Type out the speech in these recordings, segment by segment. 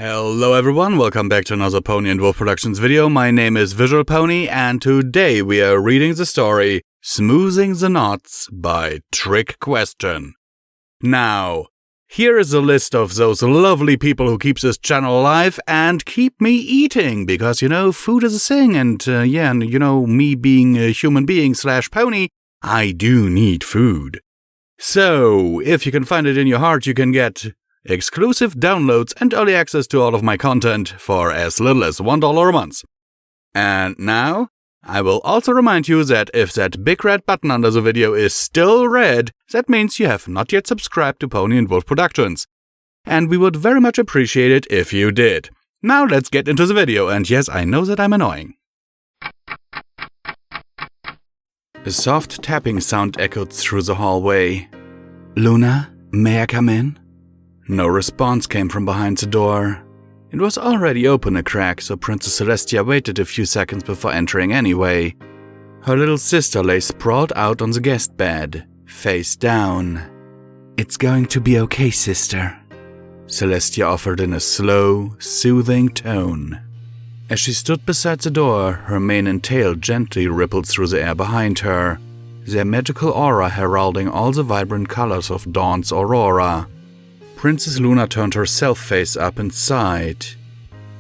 Hello everyone, welcome back to another Pony and Wolf Productions video. My name is visualbrony and today we are reading the story Smoothing the Knots by Trick Question. Now, here is a list of those lovely people who keep this channel alive and keep me eating, because food is a thing and me being a human being / pony, I do need food. So, if you can find it in your heart, you can get exclusive downloads and early access to all of my content for as little as $1 a month. And now, I will also remind you that if that big red button under the video is still red, that means you have not yet subscribed to Pony and Wolf Productions. And we would very much appreciate it if you did. Now let's get into the video, and yes, I know that I'm annoying. A soft tapping sound echoed through the hallway. "Luna, may I come in?" No response came from behind the door. It was already open a crack, so Princess Celestia waited a few seconds before entering anyway. Her little sister lay sprawled out on the guest bed, face down. "It's going to be okay, sister," Celestia offered in a slow, soothing tone. As she stood beside the door, her mane and tail gently rippled through the air behind her, their magical aura heralding all the vibrant colors of dawn's aurora. Princess Luna turned herself face up and sighed.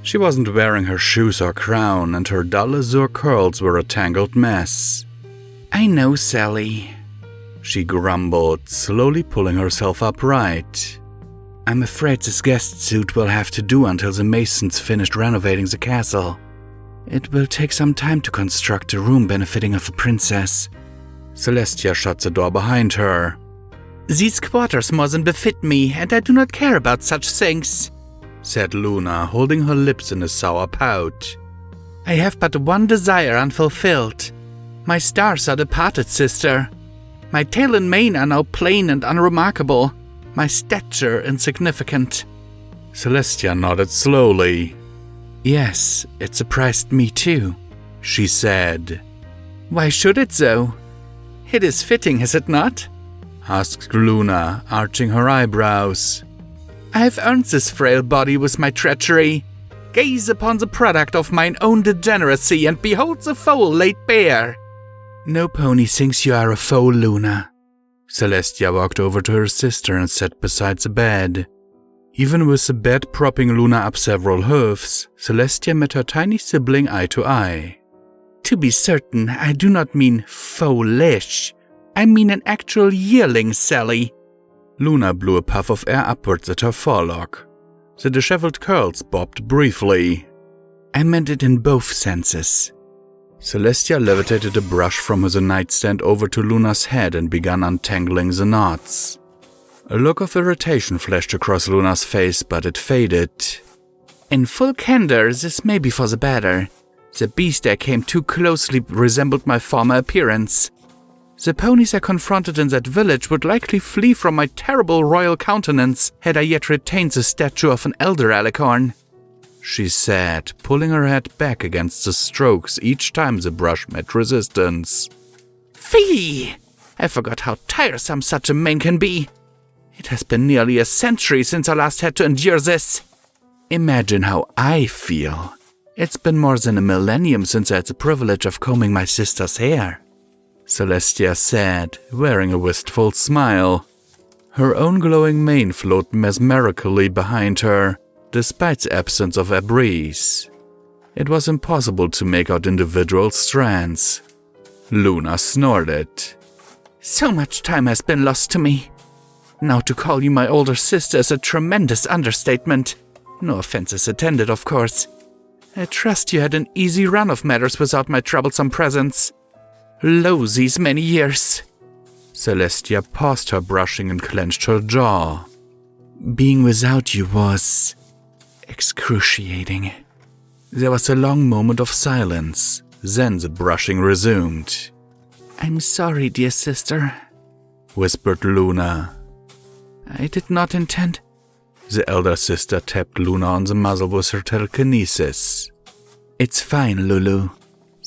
She wasn't wearing her shoes or crown, and her dull azure curls were a tangled mess. "I know, Sally," she grumbled, slowly pulling herself upright. "I'm afraid this guest suit will have to do until the masons finished renovating the castle. It will take some time to construct a room benefiting of the princess." Celestia shut the door behind her. "These quarters more than befit me, and I do not care about such things," said Luna, holding her lips in a sour pout. "I have but one desire unfulfilled. My stars are departed, sister. My tail and mane are now plain and unremarkable, my stature insignificant." Celestia nodded slowly. "Yes, it surprised me too," she said. "Why should it though? It is fitting, is it not?" asked Luna, arching her eyebrows. "I have earned this frail body with my treachery. Gaze upon the product of mine own degeneracy, and behold the foal laid bare." "No pony thinks you are a foal, Luna." Celestia walked over to her sister and sat beside the bed. Even with the bed propping Luna up several hoofs, Celestia met her tiny sibling eye to eye. "To be certain, I do not mean foalish. I mean an actual yearling, Sally." Luna blew a puff of air upwards at her forelock. The disheveled curls bobbed briefly. "I meant it in both senses." Celestia levitated a brush from the nightstand over to Luna's head and began untangling the knots. A look of irritation flashed across Luna's face, but it faded. "In full candor, this may be for the better. The beast I came too closely resembled my former appearance. The ponies I confronted in that village would likely flee from my terrible royal countenance had I yet retained the stature of an elder alicorn," she said, pulling her head back against the strokes each time the brush met resistance. "Fie! I forgot how tiresome such a mane can be. It has been nearly a century since I last had to endure this." "Imagine how I feel. It's been more than a millennium since I had the privilege of combing my sister's hair," Celestia said, wearing a wistful smile. Her own glowing mane flowed mesmerically behind her, despite the absence of a breeze. It was impossible to make out individual strands. Luna snorted. "So much time has been lost to me. Now to call you my older sister is a tremendous understatement. No offenses intended, of course. I trust you had an easy run of matters without my troublesome presence. Lo, these many years." Celestia paused her brushing and clenched her jaw. "Being without you was excruciating." There was a long moment of silence. Then the brushing resumed. "I'm sorry, dear sister," whispered Luna. "I did not intend." The elder sister tapped Luna on the muzzle with her telekinesis. "It's fine, Lulu.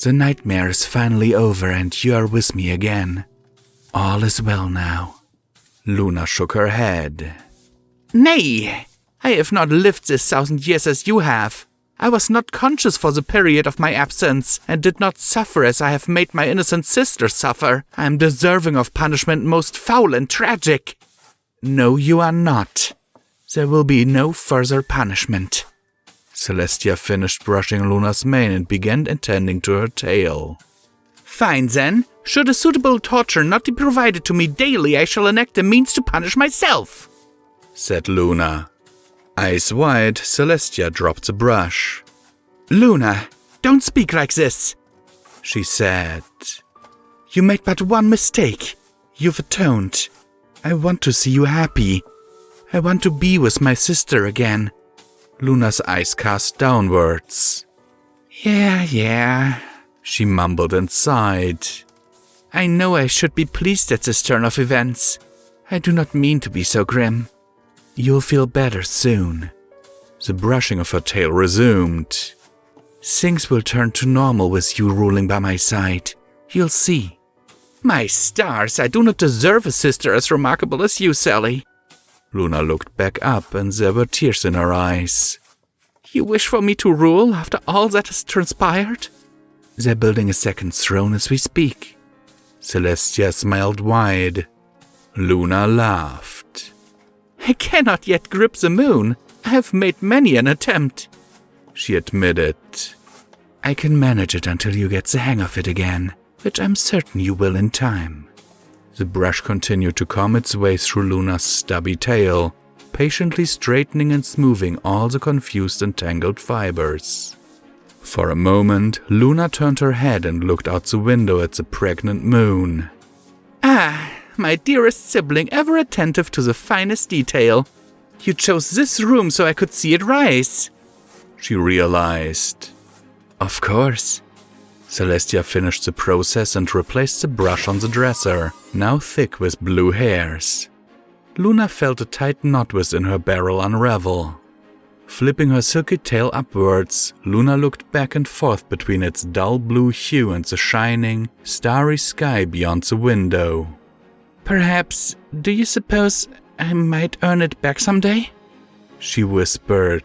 The nightmare is finally over and you are with me again. All is well now." Luna shook her head. "Nay, I have not lived this 1,000 years as you have. I was not conscious for the period of my absence, and did not suffer as I have made my innocent sister suffer. I am deserving of punishment most foul and tragic. No, you are not. There will be no further punishment. Celestia finished brushing Luna's mane and began attending to her tail. Fine then. Should a suitable torture not be provided to me daily, I shall enact a means to punish myself, said Luna. Eyes wide, Celestia dropped the brush. Luna, don't speak like this, she said. You made but one mistake. You've atoned. I want to see you happy. I want to be with my sister again. Luna's eyes cast downwards. Yeah, she mumbled and sighed. I know I should be pleased at this turn of events. I do not mean to be so grim. You'll feel better soon. The brushing of her tail resumed. Things will turn to normal with you ruling by my side. You'll see. My stars, I do not deserve a sister as remarkable as you, Sally. Luna looked back up, and there were tears in her eyes. You wish for me to rule after all that has transpired? They're building a second throne as we speak. Celestia smiled wide. Luna laughed. I cannot yet grip the moon. I have made many an attempt, she admitted. I can manage it until you get the hang of it again, which I'm certain you will in time. The brush continued to comb its way through Luna's stubby tail, patiently straightening and smoothing all the confused and tangled fibers. For a moment, Luna turned her head and looked out the window at the pregnant moon. Ah, my dearest sibling, ever attentive to the finest detail. You chose this room so I could see it rise, she realized. Of course. Celestia finished the process and replaced the brush on the dresser, now thick with blue hairs. Luna felt a tight knot within her barrel unravel. Flipping her silky tail upwards, Luna looked back and forth between its dull blue hue and the shining, starry sky beyond the window. Perhaps, do you suppose I might earn it back someday? She whispered.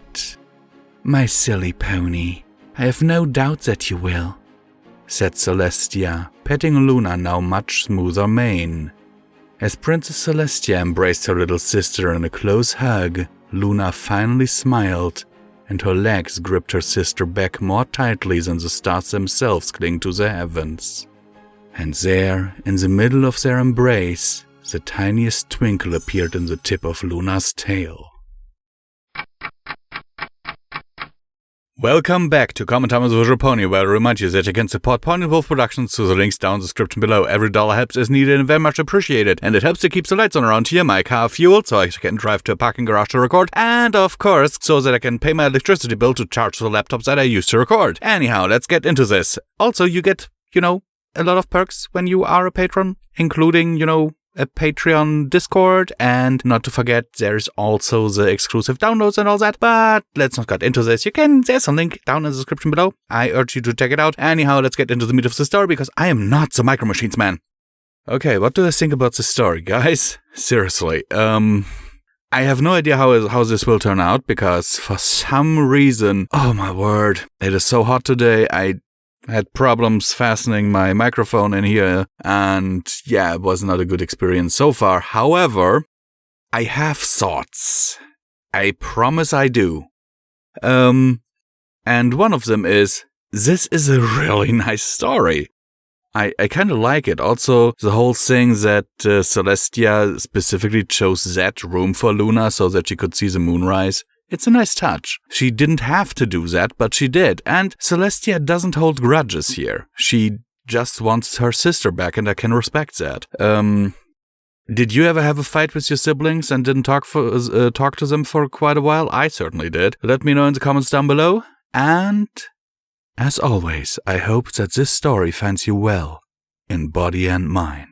My silly pony, I have no doubt that you will, said Celestia, petting Luna now much smoother mane. As Princess Celestia embraced her little sister in a close hug, Luna finally smiled, and her legs gripped her sister back more tightly than the stars themselves cling to the heavens. And there, in the middle of their embrace, the tiniest twinkle appeared in the tip of Luna's tail. Welcome back to Common Time with Visual Pony, where I remind you that you can support BluePawWolf Productions through the links down in the description below. Every dollar helps is needed and very much appreciated, and it helps to keep the lights on around here, my car fueled, so I can drive to a parking garage to record, and of course, so that I can pay my electricity bill to charge the laptops that I use to record. Anyhow, let's get into this. Also, you get, a lot of perks when you are a patron, including, a Patreon Discord, and not to forget, there's also the exclusive downloads and all that, but let's not get into this. There's a link down in the description below. I urge you to check it out. Anyhow, let's get into the meat of the story, because I am not the Micro Machines man. Okay, what do I think about the story, guys? Seriously, I have no idea how this will turn out, because for some reason, oh my word, it is so hot today. I had problems fastening my microphone in here, and yeah, it was not a good experience so far. However, I have thoughts. I promise I do. And one of them is, this is a really nice story. I kind of like it. Also, the whole thing that Celestia specifically chose that room for Luna so that she could see the moonrise. It's a nice touch. She didn't have to do that, but she did. And Celestia doesn't hold grudges here. She just wants her sister back, and I can respect that. Did you ever have a fight with your siblings and didn't talk to them for quite a while? I certainly did. Let me know in the comments down below. And, as always, I hope that this story finds you well in body and mind.